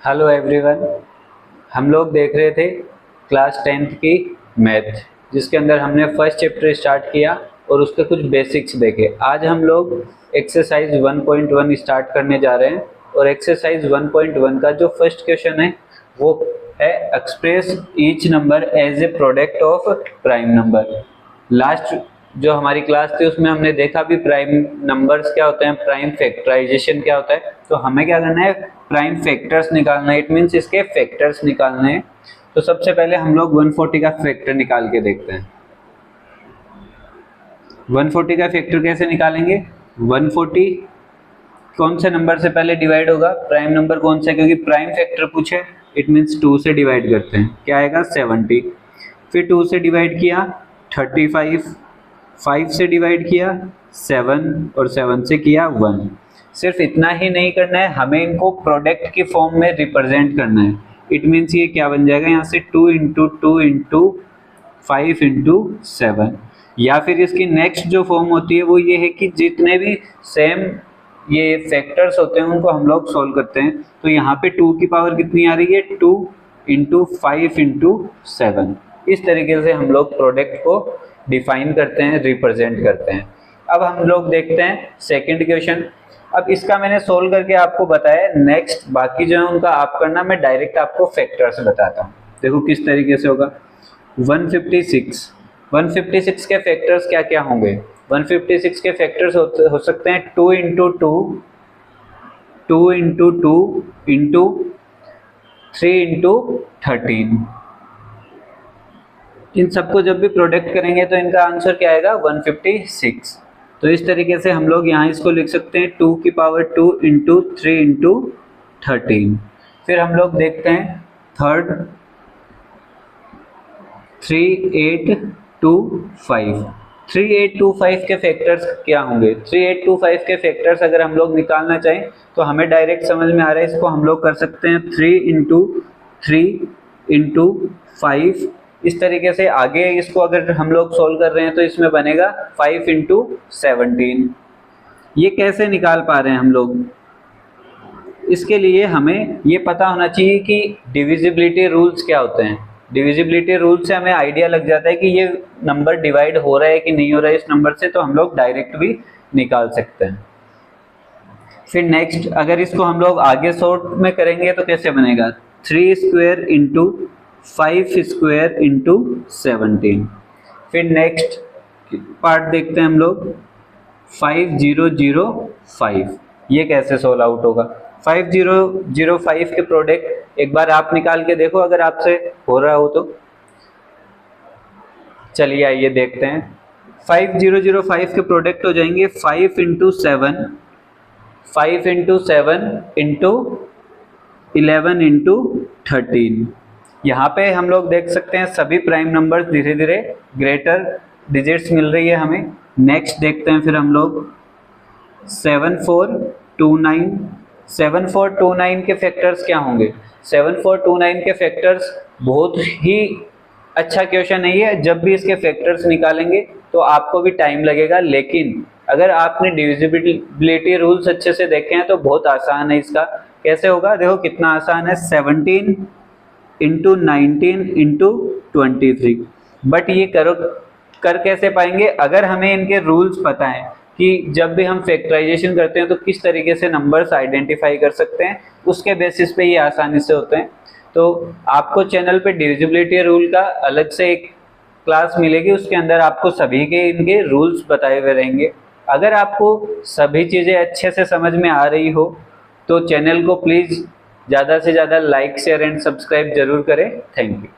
Hello everyone. हम लोग देख रहे थे क्लास 10th की मैथ, जिसके अंदर हमने फर्स्ट चैप्टर स्टार्ट किया और उसके कुछ बेसिक्स देखे। आज हम लोग एक्सरसाइज 1.1 स्टार्ट करने जा रहे हैं और एक्सरसाइज 1.1 का जो फर्स्ट क्वेश्चन है वो है express each number as a product of prime number. Last जो हमारी क्लास थी उसमें हमने देखा भी प्राइम नंबर्स क्या होते हैं, प्राइम फैक्टराइजेशन क्या होता है। तो हमें क्या करना है, प्राइम फैक्टर्स निकालना है, इट मीन्स इसके फैक्टर्स निकालने हैं। तो सबसे पहले हम लोग 140 का फैक्टर निकाल के देखते हैं। 140 का फैक्टर कैसे निकालेंगे? 140 कौन से नंबर से पहले डिवाइड होगा, प्राइम नंबर कौन सा है, क्योंकि प्राइम फैक्टर पूछे इट मीन्स 2 से डिवाइड करते हैं। क्या आएगा? 70। फिर 2 से डिवाइड किया 35, 5 से डिवाइड किया 7 और 7 से किया 1। सिर्फ इतना ही नहीं करना है, हमें इनको प्रोडक्ट की फॉर्म में रिप्रेजेंट करना है। इट मीन्स ये क्या बन जाएगा, यहाँ से 2 इंटू 2 इंटू 5 इंटू 7। या फिर इसकी नेक्स्ट जो फॉर्म होती है वो ये है कि जितने भी सेम ये फैक्टर्स होते हैं उनको हम लोग सोल्व करते हैं। तो यहाँ पे 2 की पावर कितनी आ रही है, 2 इंटू 5 इंटू 7। इस तरीके से हम लोग प्रोडक्ट को डिफाइन करते हैं, रिप्रेजेंट करते हैं। अब हम लोग देखते हैं सेकंड क्वेश्चन। अब इसका मैंने सोल्व करके आपको बताया, नेक्स्ट बाकी जो है उनका आप करना, मैं डायरेक्ट आपको फैक्टर्स बताता हूँ। देखो किस तरीके से होगा। 156 के फैक्टर्स क्या क्या होंगे? 156 के फैक्टर्स हो सकते हैं 2 इंटू 2, 2 इंटू 2 इंटू 3 इंटू 13। इन सबको जब भी प्रोडक्ट करेंगे तो इनका आंसर क्या आएगा? 156। तो इस तरीके से हम लोग यहाँ इसको लिख सकते हैं 2 की पावर 2 इंटू 3 इंटू 13। फिर हम लोग देखते हैं थर्ड 3825। 3825 के फैक्टर्स क्या होंगे? 3825 के फैक्टर्स अगर हम लोग निकालना चाहें तो हमें डायरेक्ट समझ में आ रहा है, इसको हम लोग कर सकते हैं 3 इंटू 3 इंटू 5। इस तरीके से आगे इसको अगर हम लोग सोल्व कर रहे हैं तो इसमें बनेगा 5 इंटू 17। ये कैसे निकाल पा रहे हैं हम लोग? इसके लिए हमें ये पता होना चाहिए कि डिविजिबिलिटी रूल्स क्या होते हैं। डिविजिबिलिटी रूल से हमें आइडिया लग जाता है कि ये नंबर डिवाइड हो रहा है कि नहीं हो रहा है इस नंबर से, तो हम लोग डायरेक्ट भी निकाल सकते हैं। फिर नेक्स्ट अगर इसको हम लोग आगे शॉर्ट में करेंगे तो कैसे बनेगा? 3 स्क्वायर इंटू 5 स्क्वायर इंटू 17। फिर नेक्स्ट पार्ट देखते हैं हम लोग 5005। ये कैसे सोल्व आउट होगा? 5005 के प्रोडक्ट एक बार आप निकाल के देखो अगर आपसे हो रहा हो तो। चलिए आइए देखते हैं। 5005 के प्रोडक्ट हो जाएंगे 5 इंटू 7, 5 इंटू 7 इंटू 11 इंटू 13। यहाँ पे हम लोग देख सकते हैं सभी प्राइम नंबर्स धीरे धीरे ग्रेटर डिजिट्स मिल रही है हमें। नेक्स्ट देखते हैं फिर हम लोग 7429। 7429 के फैक्टर्स क्या होंगे? 7429 के फैक्टर्स बहुत ही अच्छा क्वेश्चन है ये। जब भी इसके फैक्टर्स निकालेंगे तो आपको भी टाइम लगेगा, लेकिन अगर आपने डिविजिबिलिटी रूल्स अच्छे से देखे हैं तो बहुत आसान है इसका। कैसे होगा? देखो कितना आसान है, 17 इंटू 19 इंटू 23। बट ये कर कैसे पाएंगे? अगर हमें इनके रूल्स पता है कि जब भी हम फैक्टराइजेशन करते हैं तो किस तरीके से नंबर्स आइडेंटिफाई कर सकते हैं, उसके बेसिस पे ये आसानी से होते हैं। तो आपको चैनल पे डिविजिबिलिटी रूल का अलग से एक क्लास मिलेगी, उसके अंदर आपको सभी के इनके रूल्स बताए हुए रहेंगे। अगर आपको सभी चीज़ें अच्छे से समझ में आ रही हो तो चैनल को प्लीज़ ज़्यादा से ज़्यादा लाइक शेयर एंड सब्सक्राइब जरूर करें। Thank you.